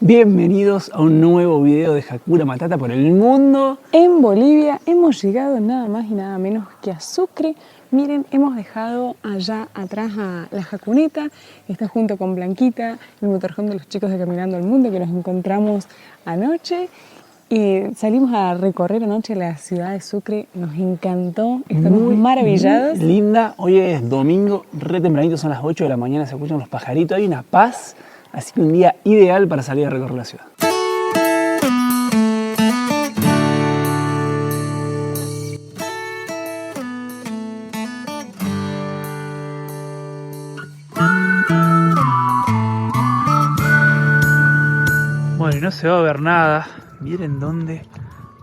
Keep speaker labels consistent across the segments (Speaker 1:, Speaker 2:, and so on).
Speaker 1: Bienvenidos a un nuevo video de Hakuna Matata por el mundo.
Speaker 2: En Bolivia hemos llegado nada más y nada menos que a Sucre. Miren, hemos dejado allá atrás a la Jacuneta, que está junto con Blanquita, el motorhome de los chicos de Caminando al Mundo, que nos encontramos anoche. Y salimos a recorrer anoche la ciudad de Sucre, nos encantó, estamos maravillados.
Speaker 1: Muy linda, hoy es domingo, re tempranito, son las 8 de la mañana, se escuchan los pajaritos, hay una paz, así que un día ideal para salir a recorrer la ciudad. Bueno, y no se va a ver nada. Miren dónde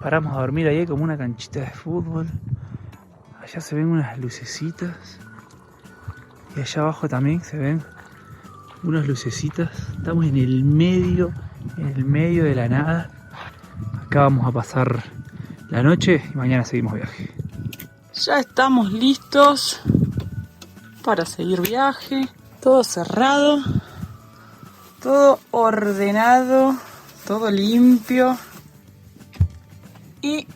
Speaker 1: paramos a dormir. Ahí hay como una canchita de fútbol. Allá se ven unas lucecitas. Y allá abajo también se ven unas lucecitas. Estamos en el medio de la nada. Acá vamos a pasar la noche y mañana seguimos viaje.
Speaker 2: Ya estamos listos para seguir viaje. Todo cerrado, todo ordenado, todo limpio. Y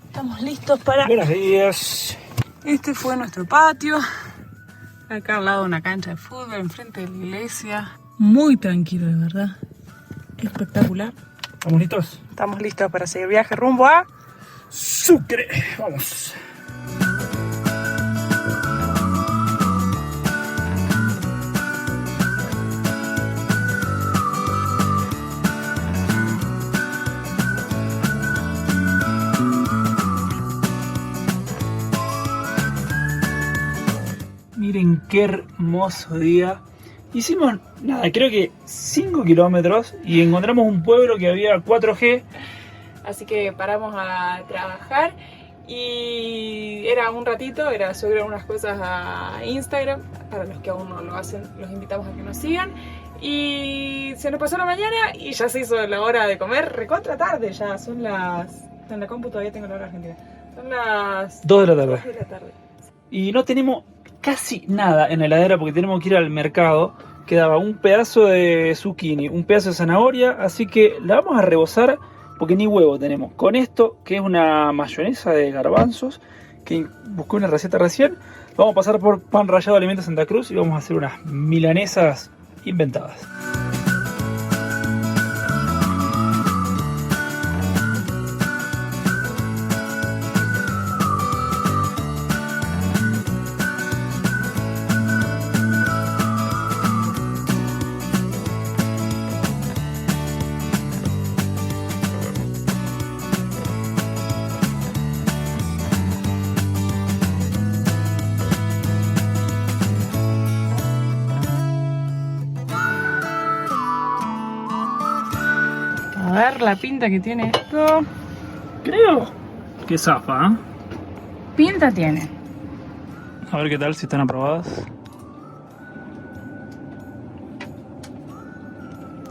Speaker 2: estamos listos para...
Speaker 1: Buenos días.
Speaker 2: Este fue nuestro patio. Acá al lado una cancha de fútbol, enfrente de la iglesia. Muy tranquilo, de verdad. Espectacular.
Speaker 1: ¿Estamos listos?
Speaker 2: Estamos listos para seguir viaje rumbo a
Speaker 1: Sucre. Vamos. Miren qué hermoso día. Hicimos nada, creo que 5 kilómetros y encontramos un pueblo que había 4G.
Speaker 2: Así que paramos a trabajar y era un ratito, era subir algunas cosas a Instagram. Para los que aún no lo hacen, los invitamos a que nos sigan. Y se nos pasó la mañana y ya se hizo la hora de comer, recontra tarde ya, son las... En la compu todavía tengo la hora argentina. Son las
Speaker 1: 2 de la tarde.
Speaker 2: 2 de la tarde.
Speaker 1: Y no tenemos casi nada en la heladera porque tenemos que ir al mercado. Quedaba un pedazo de zucchini, un pedazo de zanahoria, así que la vamos a rebozar porque ni huevo tenemos. Con esto, que es una mayonesa de garbanzos, que busqué una receta recién, vamos a pasar por pan rallado de Alimentos Santa Cruz y vamos a hacer unas milanesas inventadas.
Speaker 2: A ver la pinta que tiene esto.
Speaker 1: Creo que zafa, ¿eh?
Speaker 2: Pinta tiene.
Speaker 1: A ver qué tal, si están aprobadas.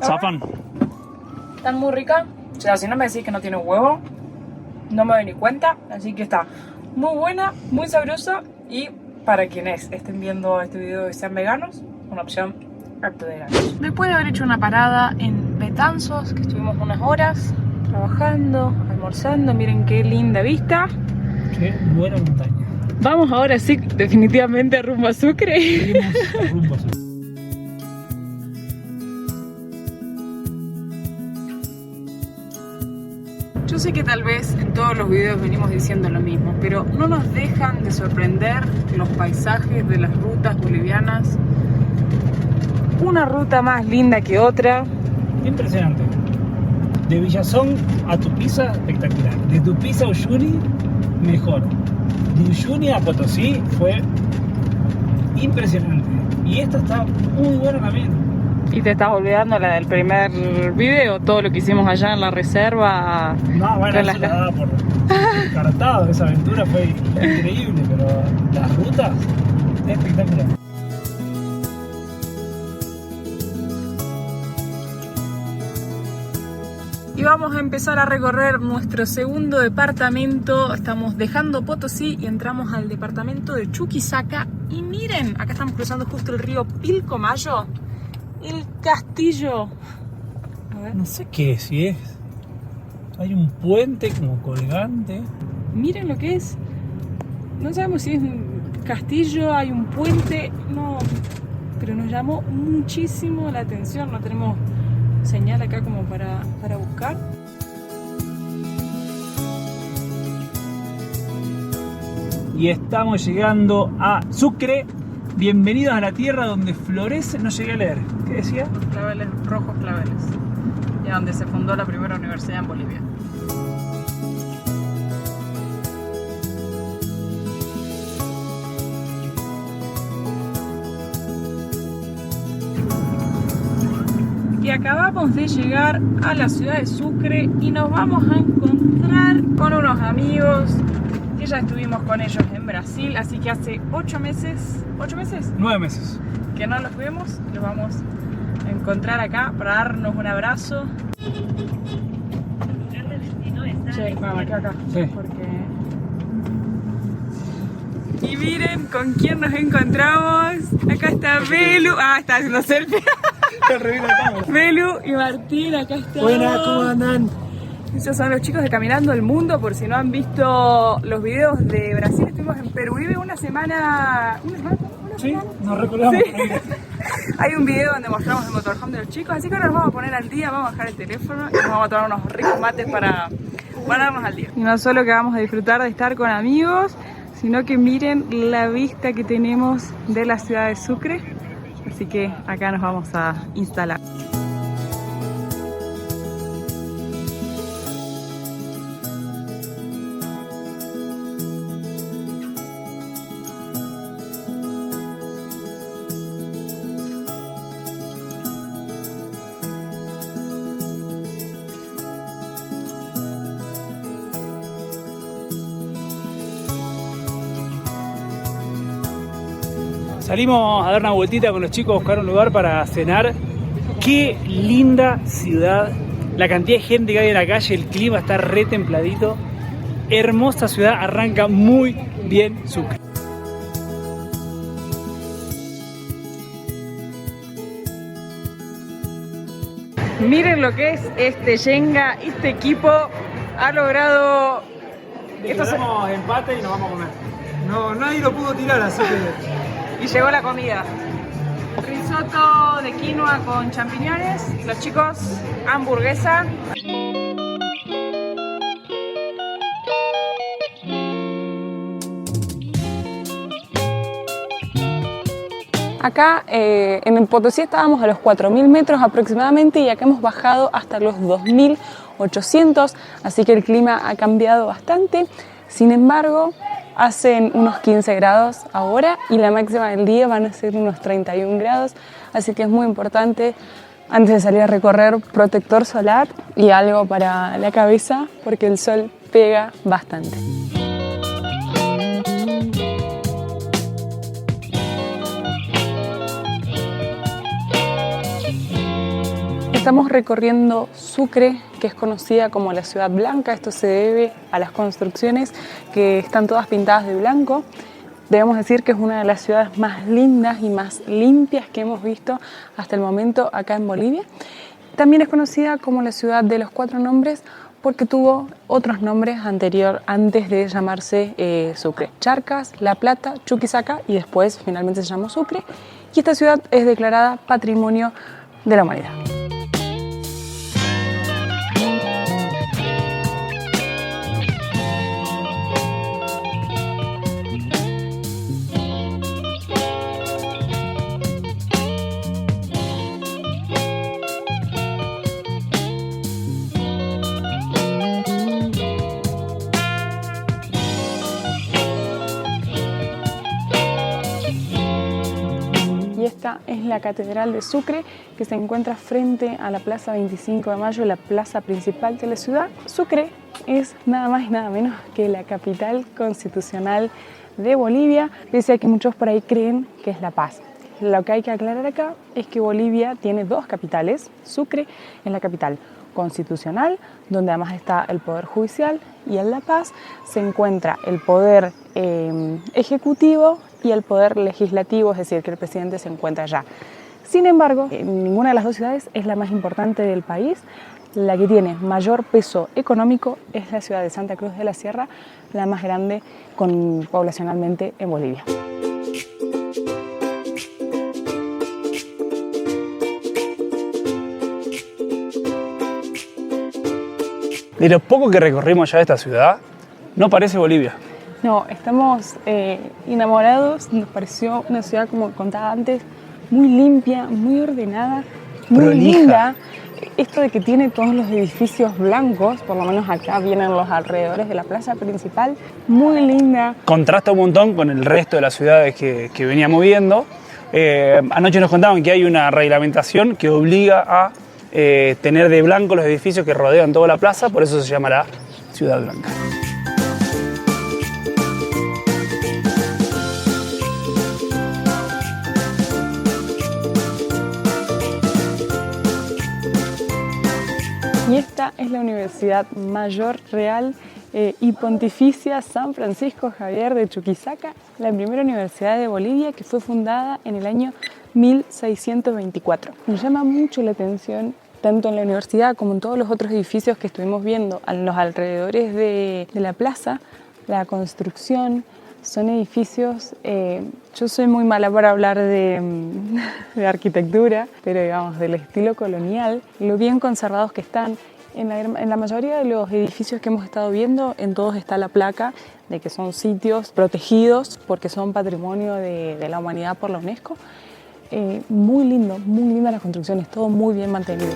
Speaker 1: ¿Zafan?
Speaker 2: Están muy ricas. O sea, si no me decís que no tiene huevo, no me doy ni cuenta. Así que está muy buena, muy sabrosa. Y para quienes estén viendo este video y sean veganos, una opción apta de ganas. Después de haber hecho una parada en Betanzos, que estuvimos unas horas trabajando, almorzando, miren qué linda vista.
Speaker 1: Qué buena montaña.
Speaker 2: Vamos ahora sí, definitivamente rumbo a Sucre.
Speaker 1: Seguimos rumbo a Sucre.
Speaker 2: Yo sé que tal vez en todos los videos venimos diciendo lo mismo, pero no nos dejan de sorprender los paisajes de las rutas bolivianas. Una ruta más linda que otra.
Speaker 1: Impresionante. De Villazón a Tupiza, espectacular. De Tupiza a Uyuni, mejor. De Uyuni a Potosí fue impresionante. Y esta está muy buena también.
Speaker 2: Y te estás olvidando la del primer video, todo lo que hicimos allá en la reserva.
Speaker 1: No, bueno, eso la daba por descartado. Esa aventura fue increíble, pero las rutas, espectacular.
Speaker 2: Y vamos a empezar a recorrer nuestro segundo departamento. Estamos dejando Potosí y entramos al departamento de Chuquisaca. Y miren, acá estamos cruzando justo el río Pilcomayo. El castillo ver.
Speaker 1: No sé qué es, si es. Hay un puente como colgante.
Speaker 2: Miren lo que es. No sabemos si es un castillo, hay un puente, no, pero nos llamó muchísimo la atención. No tenemos señal acá como para buscar.
Speaker 1: Y estamos llegando a Sucre. Bienvenidos a la tierra donde florece. No llegué a leer. ¿Qué decía?
Speaker 2: Los claveles, rojos claveles. Y donde se fundó la primera universidad en Bolivia. Y acabamos de llegar a la ciudad de Sucre y nos vamos a encontrar con unos amigos que ya estuvimos con ellos en Brasil, así que hace 8 meses,
Speaker 1: 9 meses.
Speaker 2: que no los vemos, los vamos a encontrar acá para darnos un abrazo. Sí, vamos acá.
Speaker 1: Sí.
Speaker 2: Y miren con quién nos encontramos. Acá está Belu. Ah, está haciendo selfie. Belu y Martín, acá están.
Speaker 1: Buenas, ¿cómo andan?
Speaker 2: Esos son los chicos de Caminando el Mundo, por si no han visto los videos de Brasil. Estuvimos en Perú una semana.
Speaker 1: Sí, nos recordamos.
Speaker 2: Sí. Hay un video donde mostramos el motorhome de los chicos, así que ahora nos vamos a poner al día, vamos a dejar el teléfono y nos vamos a tomar unos ricos mates para darnos al día. Y no solo que vamos a disfrutar de estar con amigos, sino que miren la vista que tenemos de la ciudad de Sucre. Así que acá nos vamos a instalar.
Speaker 1: Salimos a dar una vueltita con los chicos a buscar un lugar para cenar. Qué linda ciudad. La cantidad de gente que hay en la calle, el clima está re templadito. Hermosa ciudad, arranca muy bien Sucre.
Speaker 2: Miren lo que es este Jenga, este equipo ha logrado...
Speaker 1: Hacemos empate y nos vamos a comer. No, nadie lo pudo tirar, así que...
Speaker 2: Y llegó la comida. Risotto de quinoa con champiñones. Los chicos, hamburguesa. Acá en el Potosí estábamos a los 4.000 metros aproximadamente y acá hemos bajado hasta los 2.800, así que el clima ha cambiado bastante. Sin embargo, hacen unos 15 grados ahora y la máxima del día van a ser unos 31 grados, así que es muy importante antes de salir a recorrer protector solar y algo para la cabeza porque el sol pega bastante. Estamos recorriendo Sucre, que es conocida como la Ciudad Blanca. Esto se debe a las construcciones que están todas pintadas de blanco. Debemos decir que es una de las ciudades más lindas y más limpias que hemos visto hasta el momento acá en Bolivia. También es conocida como la Ciudad de los 4 nombres porque tuvo otros nombres antes de llamarse Sucre. Charcas, La Plata, Chuquisaca y después finalmente se llamó Sucre. Y esta ciudad es declarada Patrimonio de la Humanidad. Esta es la Catedral de Sucre, que se encuentra frente a la Plaza 25 de Mayo, la plaza principal de la ciudad. Sucre es nada más y nada menos que la capital constitucional de Bolivia, pese a que muchos por ahí creen que es La Paz. Lo que hay que aclarar acá es que Bolivia tiene 2 capitales. Sucre es la capital constitucional, donde además está el Poder Judicial, y en La Paz se encuentra el Poder Ejecutivo y el Poder Legislativo, es decir, que el presidente se encuentra allá. Sin embargo, ninguna de las dos ciudades es la más importante del país. La que tiene mayor peso económico es la ciudad de Santa Cruz de la Sierra, la más grande poblacionalmente en Bolivia.
Speaker 1: De lo poco que recorrimos ya de esta ciudad, no parece Bolivia.
Speaker 2: No, estamos enamorados. Nos pareció una ciudad, como contaba antes, muy limpia, muy ordenada, muy
Speaker 1: prolija.
Speaker 2: Linda. Esto de que tiene todos los edificios blancos, por lo menos acá vienen los alrededores de la plaza principal, muy linda.
Speaker 1: Contrasta un montón con el resto de las ciudades que veníamos viendo. Anoche nos contaban que hay una reglamentación que obliga a tener de blanco los edificios que rodean toda la plaza, por eso se llamará Ciudad Blanca.
Speaker 2: Y esta es la Universidad Mayor Real y Pontificia San Francisco Javier de Chuquisaca, la primera universidad de Bolivia que fue fundada en el año 1624. Nos llama mucho la atención, tanto en la universidad como en todos los otros edificios que estuvimos viendo a los alrededores de la plaza, la construcción. Son edificios, yo soy muy mala para hablar de arquitectura, pero digamos del estilo colonial, lo bien conservados que están. En la mayoría de los edificios que hemos estado viendo, en todos está la placa de que son sitios protegidos porque son patrimonio de la humanidad por la UNESCO. Muy linda las construcciones, todo muy bien mantenido.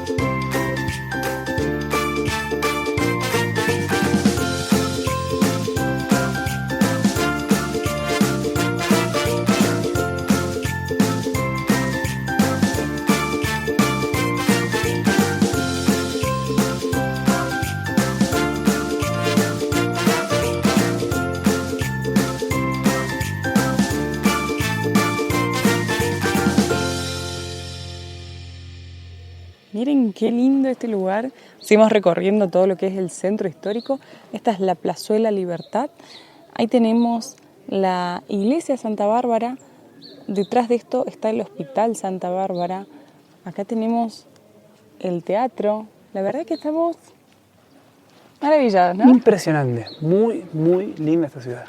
Speaker 2: Miren qué lindo este lugar. Seguimos recorriendo todo lo que es el centro histórico. Esta es la Plazuela Libertad. Ahí tenemos la iglesia Santa Bárbara. Detrás de esto está el Hospital Santa Bárbara. Acá tenemos el teatro. La verdad es que estamos maravillados, ¿no?
Speaker 1: Impresionante. Muy, muy linda esta ciudad.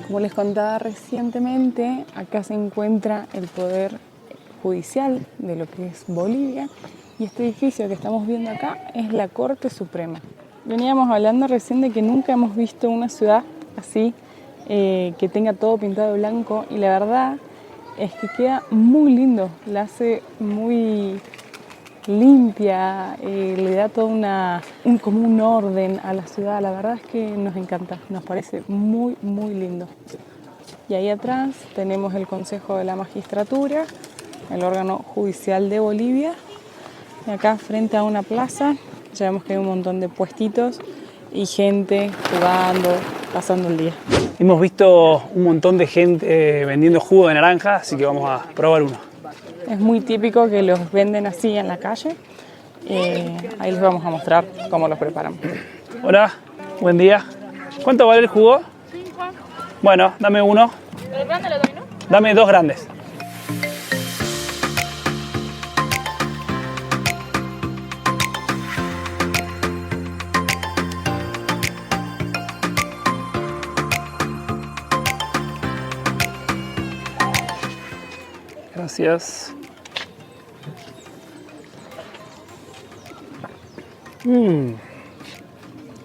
Speaker 2: Como les contaba recientemente, acá se encuentra el Poder Judicial de lo que es Bolivia y este edificio que estamos viendo acá es la Corte Suprema. Veníamos hablando recién de que nunca hemos visto una ciudad así, que tenga todo pintado de blanco y la verdad es que queda muy lindo, la hace muy limpia, le da todo como un orden a la ciudad. La verdad es que nos encanta, nos parece muy, muy lindo. Y ahí atrás tenemos el Consejo de la Magistratura, el órgano judicial de Bolivia. Y acá frente a una plaza, ya vemos que hay un montón de puestitos y gente jugando, pasando el día.
Speaker 1: Hemos visto un montón de gente vendiendo jugo de naranja, así que vamos a probar uno.
Speaker 2: Es muy típico que los venden así en la calle. Ahí les vamos a mostrar cómo los preparan.
Speaker 1: Hola, buen día. ¿Cuánto vale el jugo?
Speaker 3: 5.
Speaker 1: Bueno, dame uno.
Speaker 3: ¿El grande lo doy, no?
Speaker 1: Dame 2 grandes. Gracias.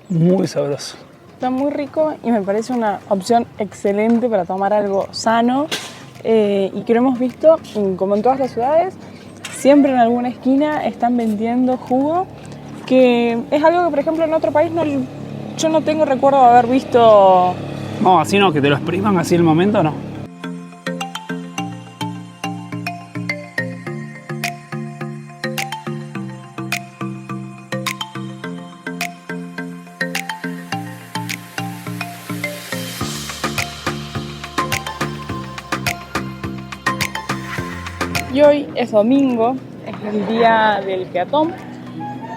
Speaker 1: Muy sabroso.
Speaker 2: Está muy rico y me parece una opción excelente para tomar algo sano. Y que lo hemos visto, como en todas las ciudades, siempre en alguna esquina están vendiendo jugo, que es algo que, por ejemplo, en otro país yo no tengo recuerdo de haber visto.
Speaker 1: No, así no, que te lo expriman así en el momento, no.
Speaker 2: Y hoy es domingo, es el día del peatón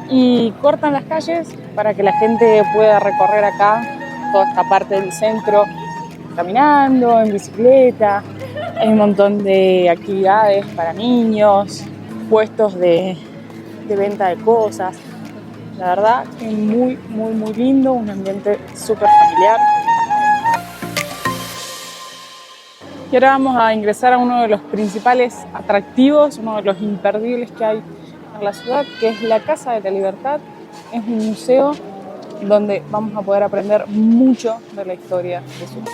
Speaker 2: y cortan las calles para que la gente pueda recorrer acá toda esta parte del centro caminando, en bicicleta. Hay un montón de actividades para niños, puestos de venta de cosas. La verdad que muy, muy, muy lindo, un ambiente súper familiar. Y ahora vamos a ingresar a uno de los principales atractivos, uno de los imperdibles que hay en la ciudad, que es la Casa de la Libertad. Es un museo donde vamos a poder aprender mucho de la historia de Sucre.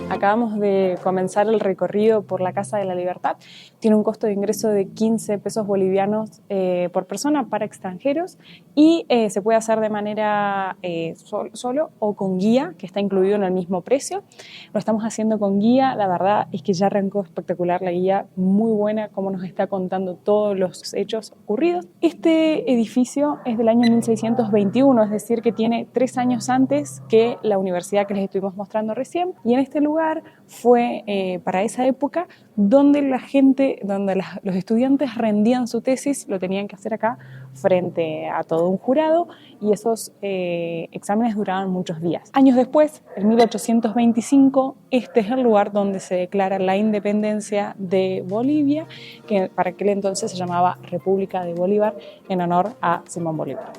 Speaker 2: Acabamos de comenzar el recorrido por la Casa de la Libertad. Tiene un costo de ingreso de 15 pesos bolivianos por persona para extranjeros y se puede hacer de manera solo o con guía, que está incluido en el mismo precio. Lo estamos haciendo con guía. La verdad es que ya arrancó espectacular la guía, muy buena, como nos está contando todos los hechos ocurridos. Este edificio es del año 1621, es decir, que tiene 3 años antes que la universidad que les estuvimos mostrando recién. Y en este lugar fue para esa época donde los estudiantes rendían su tesis, lo tenían que hacer acá frente a todo un jurado y esos exámenes duraban muchos días. Años después, en 1825, este es el lugar donde se declara la independencia de Bolivia, que para aquel entonces se llamaba República de Bolívar en honor a Simón Bolívar.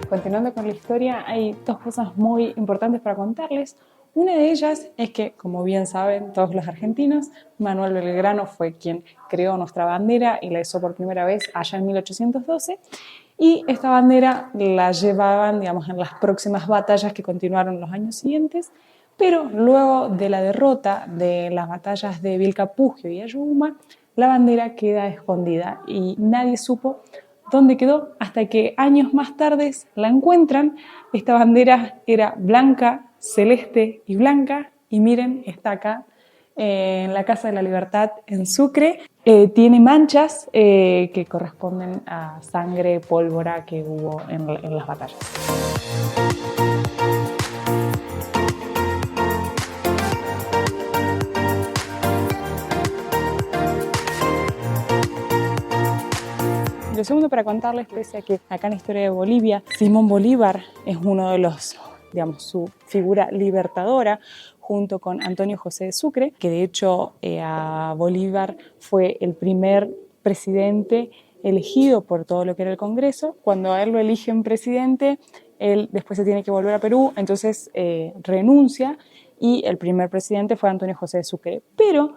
Speaker 2: Continuando con la historia, hay 2 cosas muy importantes para contarles. Una de ellas es que, como bien saben todos los argentinos, Manuel Belgrano fue quien creó nuestra bandera y la hizo por primera vez allá en 1812. Y esta bandera la llevaban, digamos, en las próximas batallas que continuaron los años siguientes. Pero luego de la derrota de las batallas de Vilcapugio y Ayohuma, la bandera queda escondida y nadie supo dónde quedó hasta que años más tarde la encuentran. Esta bandera era blanca, celeste y blanca y miren, está acá en la Casa de la Libertad en Sucre. Tiene manchas que corresponden a sangre, pólvora que hubo en las batallas. Lo segundo para contarles, pese a que acá en la historia de Bolivia, Simón Bolívar es uno de los, digamos, su figura libertadora, junto con Antonio José de Sucre, que de hecho a Bolívar fue el primer presidente elegido por todo lo que era el Congreso. Cuando a él lo eligen presidente, él después se tiene que volver a Perú, entonces renuncia y el primer presidente fue Antonio José de Sucre. Pero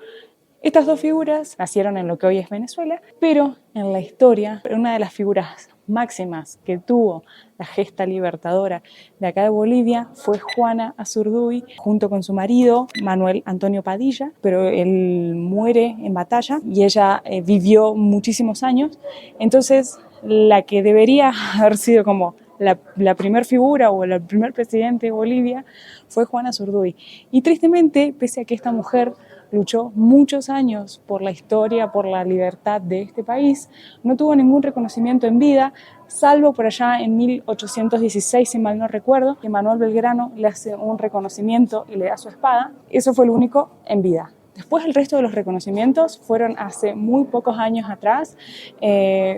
Speaker 2: estas 2 figuras nacieron en lo que hoy es Venezuela, pero en la historia, una de las figuras máximas que tuvo la gesta libertadora de acá de Bolivia fue Juana Azurduy, junto con su marido Manuel Antonio Padilla, pero él muere en batalla y ella vivió muchísimos años. Entonces, la que debería haber sido como la primer figura o el primer presidente de Bolivia fue Juana Azurduy. Y tristemente, pese a que esta mujer luchó muchos años por la historia, por la libertad de este país, no tuvo ningún reconocimiento en vida, salvo por allá en 1816, si mal no recuerdo, que Manuel Belgrano le hace un reconocimiento y le da su espada. Eso fue lo único en vida. Después el resto de los reconocimientos fueron hace muy pocos años atrás,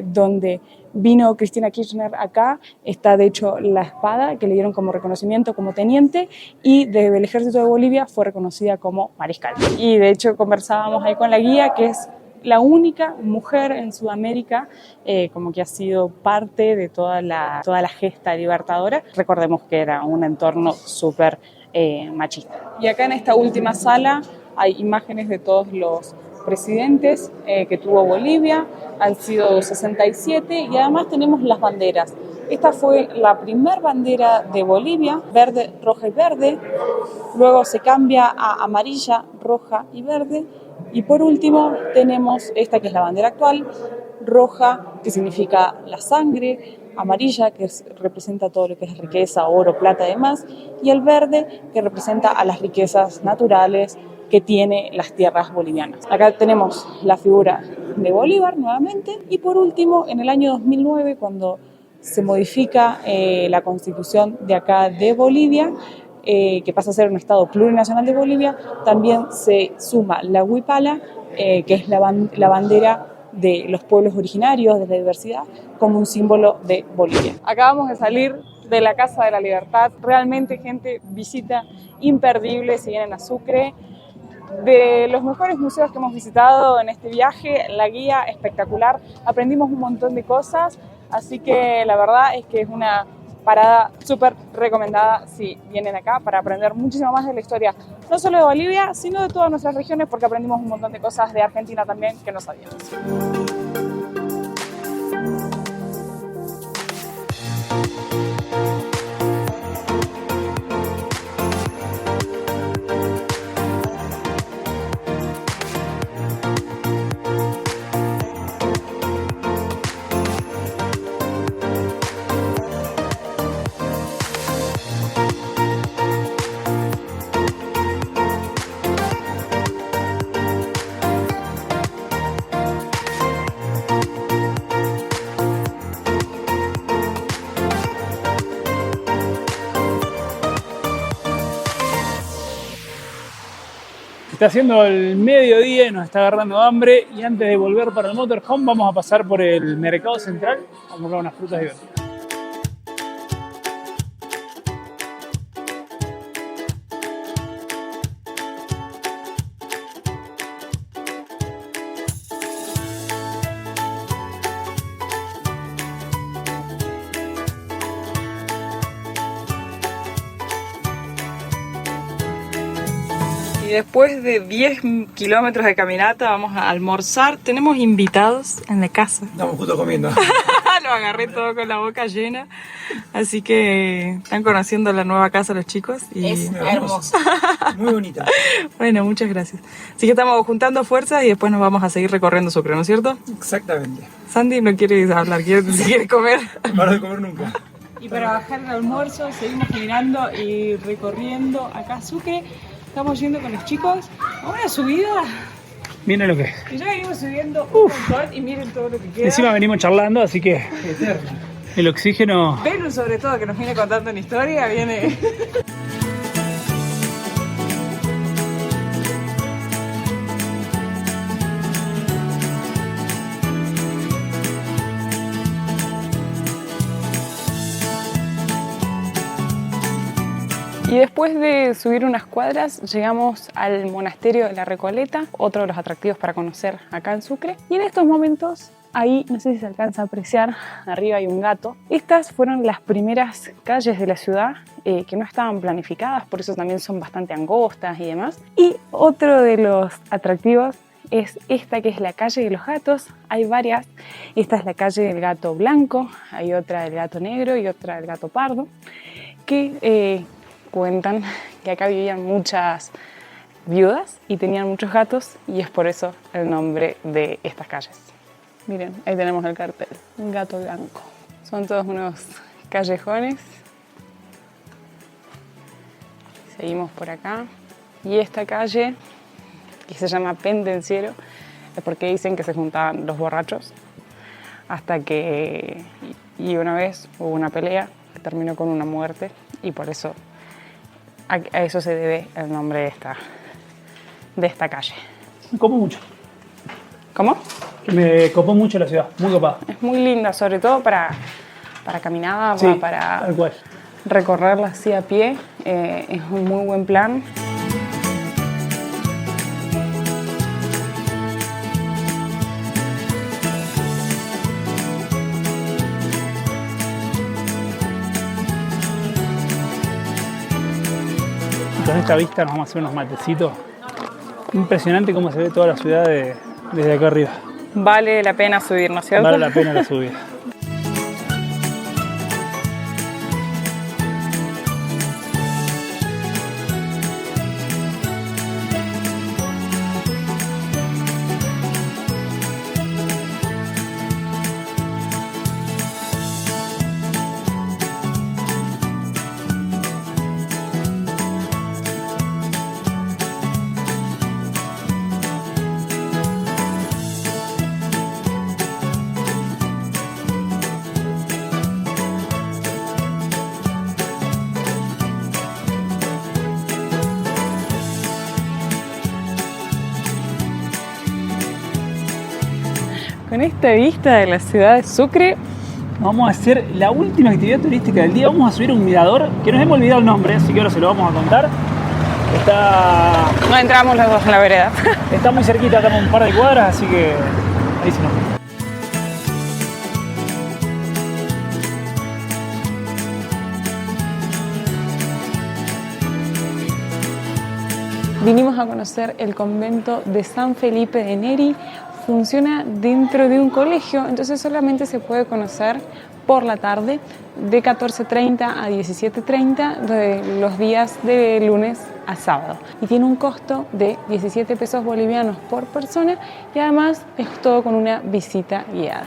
Speaker 2: donde vino Cristina Kirchner acá, está de hecho la espada que le dieron como reconocimiento como teniente y del ejército de Bolivia fue reconocida como mariscal. Y de hecho conversábamos ahí con la guía, que es la única mujer en Sudamérica como que ha sido parte de toda la gesta libertadora. Recordemos que era un entorno súper machista. Y acá en esta última sala hay imágenes de todos los presidentes que tuvo Bolivia, han sido 67 y además tenemos las banderas. Esta fue la primera bandera de Bolivia, verde, roja y verde, luego se cambia a amarilla, roja y verde y por último tenemos esta que es la bandera actual, roja que significa la sangre,
Speaker 3: amarilla, que representa todo lo que es riqueza, oro, plata y demás, y el verde, que representa a las riquezas naturales que tiene las tierras bolivianas. Acá tenemos la figura de Bolívar nuevamente, y por último, en el año 2009, cuando se modifica la constitución de acá de Bolivia, que pasa a ser un estado plurinacional de Bolivia, también se suma la huipala, que es la bandera de los pueblos originarios, de la diversidad, como un símbolo de Bolivia. Acabamos de salir de la Casa de la Libertad, realmente gente, visita imperdible si vienen a Sucre. De los mejores museos que hemos visitado en este viaje, la guía espectacular, aprendimos un montón de cosas, así que la verdad es que es una parada súper recomendada si vienen acá para aprender muchísimo más de la historia, no solo de Bolivia, sino de todas nuestras regiones, porque aprendimos un montón de cosas de Argentina también que no sabíamos.
Speaker 1: Está haciendo el mediodía y nos está agarrando hambre, y antes de volver para el motorhome vamos a pasar por el mercado central a comprar unas frutas y verduras.
Speaker 2: Y después de 10 kilómetros de caminata vamos a almorzar. Tenemos invitados en la casa.
Speaker 1: Estamos justo comiendo.
Speaker 2: Lo agarré todo con la boca llena. Así que están conociendo la nueva casa los chicos. Y
Speaker 3: Es hermoso.
Speaker 1: Muy bonita.
Speaker 2: bueno, muchas gracias. Así que estamos juntando fuerzas y después nos vamos a seguir recorriendo Sucre, ¿no es cierto?
Speaker 1: Exactamente.
Speaker 2: Sandy no quiere hablar, quiere comer.
Speaker 1: No paro de comer nunca.
Speaker 3: Y para bajar el almuerzo seguimos caminando y recorriendo acá Sucre. Estamos yendo con los chicos a una subida
Speaker 1: Miren lo que es.
Speaker 3: que ya venimos subiendo un montón y miren todo lo que queda.
Speaker 1: Encima venimos charlando, así que el oxígeno.
Speaker 3: Belu, sobre todo, que nos viene contando una historia, viene...
Speaker 2: Y después de subir unas cuadras llegamos al monasterio de la Recoleta, otro de los atractivos para conocer acá en Sucre. Y en estos momentos, ahí no sé si se alcanza a apreciar, arriba hay un gato. Estas fueron las primeras calles de la ciudad que no estaban planificadas, por eso también son bastante angostas y demás. Y otro de los atractivos es esta, que es la calle de los gatos. Hay varias. Esta es la calle del gato blanco, hay otra del gato negro y otra del gato pardo, que cuentan que acá vivían muchas viudas y tenían muchos gatos, y es por eso el nombre de estas calles. Miren, ahí tenemos el cartel, un gato blanco. Son todos unos callejones. Seguimos por acá. Y esta calle, que se llama Pendenciero, es porque dicen que se juntaban los borrachos hasta que... Y una vez hubo una pelea que terminó con una muerte, y por eso a eso se debe el nombre de esta calle.
Speaker 1: Me copo mucho.
Speaker 2: ¿Cómo?
Speaker 1: Que me copó mucho la ciudad, muy copada.
Speaker 2: Es muy linda, sobre todo para caminada,
Speaker 1: Sí,
Speaker 2: para
Speaker 1: tal cual.
Speaker 2: recorrerla así a pie. Es un muy buen plan.
Speaker 1: Con esta vista nos vamos a hacer unos matecitos. Impresionante cómo se ve toda la ciudad desde acá arriba.
Speaker 2: Vale la pena subir, ¿no es cierto?
Speaker 1: Vale la pena la subida.
Speaker 3: Con esta vista de la ciudad de Sucre.
Speaker 1: Vamos a hacer la última actividad turística del día. Vamos a subir un mirador que nos hemos olvidado el nombre, así que ahora se lo vamos a contar.
Speaker 3: No entramos los dos en la vereda.
Speaker 1: Está muy cerquita, estamos un par de cuadras, así que ahí se nos ve.
Speaker 3: Vinimos a conocer el convento de San Felipe de Neri. Funciona dentro de un colegio, entonces solamente se puede conocer por la tarde de 14:30 a 17:30 de los días de lunes a sábado. Y tiene un costo de 17 pesos bolivianos por persona y además es todo con una visita guiada.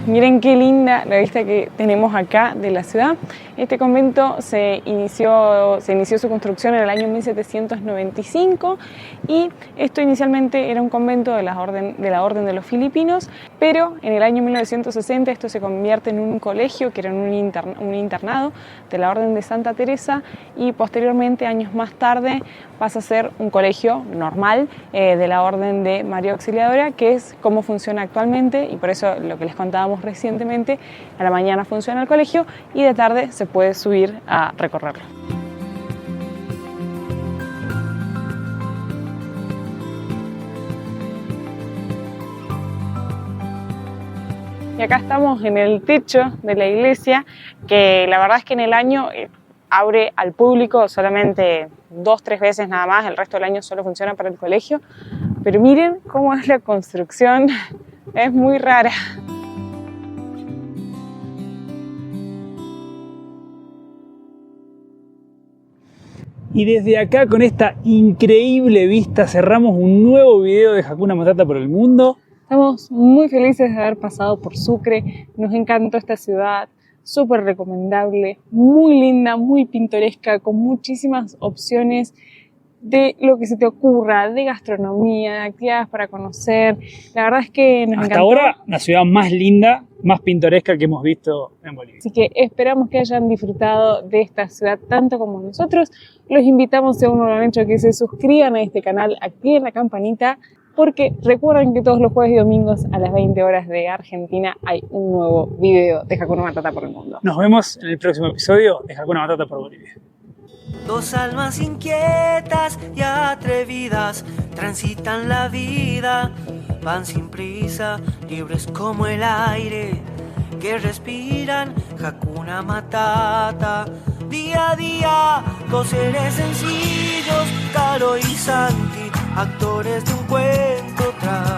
Speaker 3: Miren qué linda la vista que tenemos acá de la ciudad. Este convento se inició su construcción en el año 1795 y esto inicialmente era un convento de la Orden de los Filipinos, pero en el año 1960 esto se convierte en un colegio, que era un internado de la Orden de Santa Teresa, y posteriormente, años más tarde, pasa a ser un colegio normal de la Orden de María Auxiliadora, que es como funciona actualmente, y por eso lo que les contábamos recientemente, a la mañana funciona el colegio y de tarde se puede subir a recorrerlo. Y acá estamos en el techo de la iglesia, que la verdad es que en el año abre al público solamente 2-3 veces nada más, el resto del año solo funciona para el colegio. Pero miren cómo es la construcción, es muy rara.
Speaker 1: Y desde acá, con esta increíble vista, cerramos un nuevo video de Hakuna Matata por el mundo.
Speaker 3: Estamos muy felices de haber pasado por Sucre, nos encantó esta ciudad, súper recomendable, muy linda, muy pintoresca, con muchísimas opciones de lo que se te ocurra, de gastronomía, de actividades para conocer. La verdad es que nos encantó.
Speaker 1: Hasta ahora, la ciudad más linda, más pintoresca que hemos visto en Bolivia.
Speaker 3: Así que esperamos que hayan disfrutado de esta ciudad tanto como nosotros. Los invitamos, si aún no lo han hecho, que se suscriban a este canal, activen la campanita, porque recuerden que todos los jueves y domingos a las 20 horas de Argentina hay un nuevo video de Hakuna Matata por el mundo.
Speaker 1: Nos vemos en el próximo episodio de Hakuna Matata por Bolivia.
Speaker 4: Dos almas inquietas y atrevidas transitan la vida, van sin prisa, libres como el aire que respiran. Hakuna Matata, día a día, dos seres sencillos, Caro y Santi, actores de un cuento tras